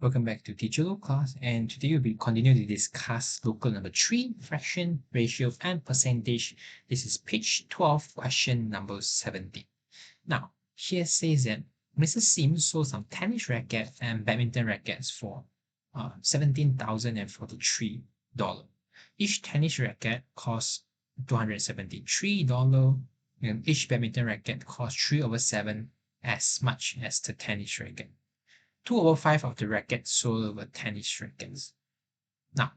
Welcome back to Teacher Low Class, and today we'll be continuing to discuss local number 3, fraction, ratio, and percentage. This is page 12, question number 17. Now, here says that Mrs. Sim sold some tennis rackets and badminton rackets for $17,043. Each tennis racket costs $273, and each badminton racket costs 3 over 7 as much as the tennis racket. 2 over 5 of the rackets sold were tennis rackets. Now,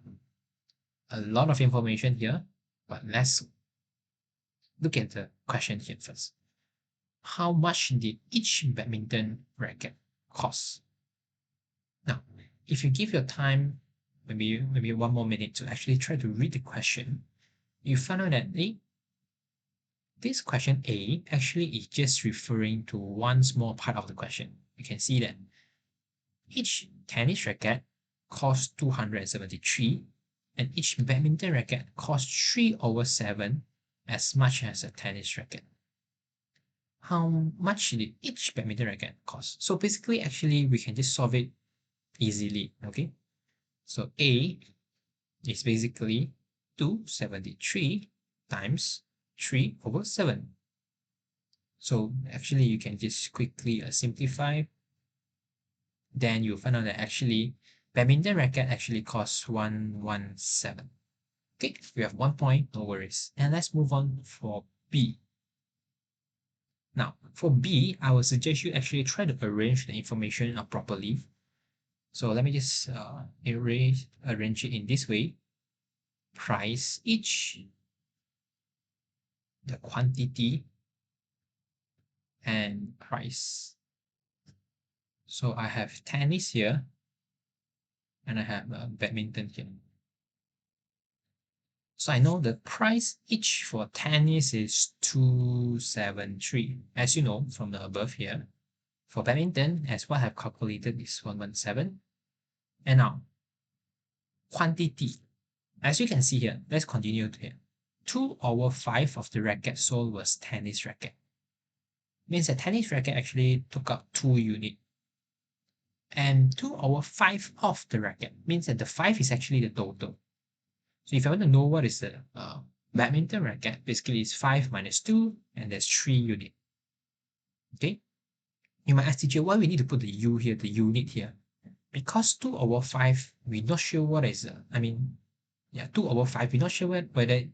a lot of information here, but let's look at the question here first. How much did each badminton racket cost? Now, if you give your time, maybe 1 more minute to actually try to read the question, you find out that this question A actually is just referring to one small part of the question. You can see that each tennis racket costs 273 and each badminton racket costs 3 over 7 as much as a tennis racket. How much did each badminton racket cost? So basically, actually, we can just solve it easily, okay? So A is basically 273 times 3 over 7. So actually, you can just quickly simplify. Then you'll find out that actually badminton racket actually costs 117. Okay, we have 1 point, no worries. And let's move on for B. Now, for B, I would suggest you actually try to arrange the information properly. So let me just arrange it in this way. Price each, the quantity, and price. So I have tennis here, and I have badminton here. So I know the price each for tennis is 273. As you know from the above here, for badminton, as what I've calculated is 117. And now, quantity. As you can see here, let's continue here. 2 over 5 of the racket sold was tennis racket. Means that tennis racket actually took up 2 units. And 2 over 5 of the racket means that the 5 is actually the total. So if I want to know what is the badminton racket, basically it's 5 minus 2, and there's 3 units. Okay? You might ask teacher, why we need to put the U here, the unit here? Because 2 over 5, we're not sure what is, 2 over 5, we're not sure whether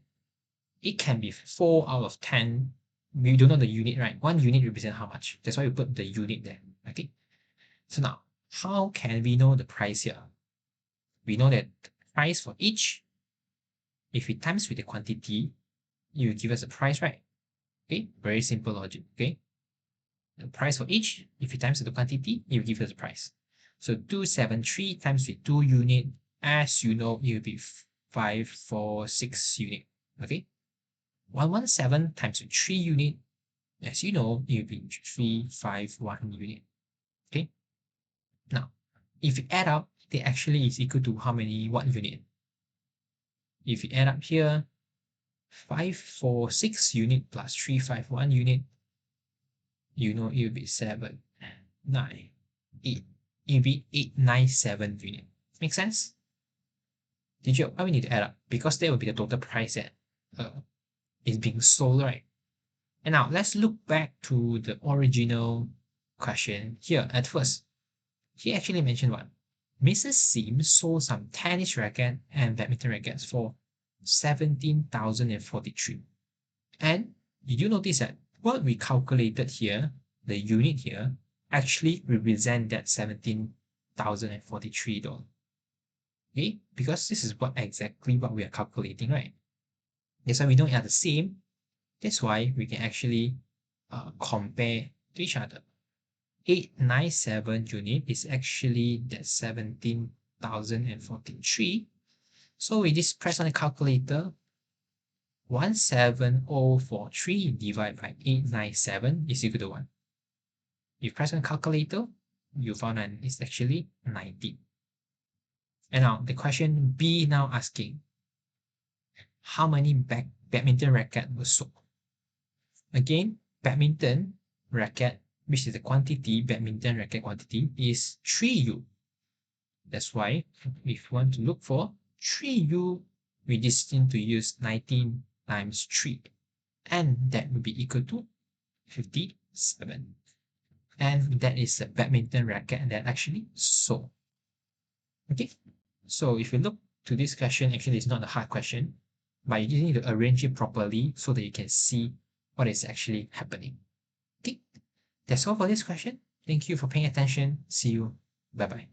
it can be 4 out of 10. We don't know the unit, right? 1 unit represents how much? That's why we put the unit there. Okay? So now, how can we know the price here? We know that the price for each, if we times with the quantity, you give us a price, right? Okay, very simple logic, okay? The price for each, if you times with the quantity, you give us a price. So 273 times with 2 unit, as you know, it will be 546 unit, okay? 117 times with 3 unit, as you know, it will be 351 unit, okay? Now, if you add up, they actually is equal to how many, what unit? If you add up here, 546 unit plus 351 unit, you know it will be 7, 9, 8. It will be 897 unit. Make sense? Did you? Why we need to add up? Because that will be the total price that is being sold, right? And now let's look back to the original question here. At first, he actually mentioned what? Mrs. Sim sold some tennis racket and badminton rackets for 17,043. And did you notice that what we calculated here, the unit here, actually represent that $17,043? Okay, because this is exactly what we are calculating, right? That's why we know they are the same. That's why we can actually compare to each other. 897 unit is actually that 17,043. So we just press on the calculator. 17043 divided by 897 is equal to 1. If you press on the calculator, you found that it's actually 19. And now the question B now asking, how many badminton racket were sold? Again, badminton racket, which is the quantity, badminton racket quantity is 3U. That's why if we want to look for 3u, we just need to use 19 times 3, and that will be equal to 57. And that is a badminton racket that actually sold. Okay, so if you look to this question, actually it's not a hard question, but you just need to arrange it properly so that you can see what is actually happening. Okay, that's all for this question. Thank you for paying attention. See you. Bye bye.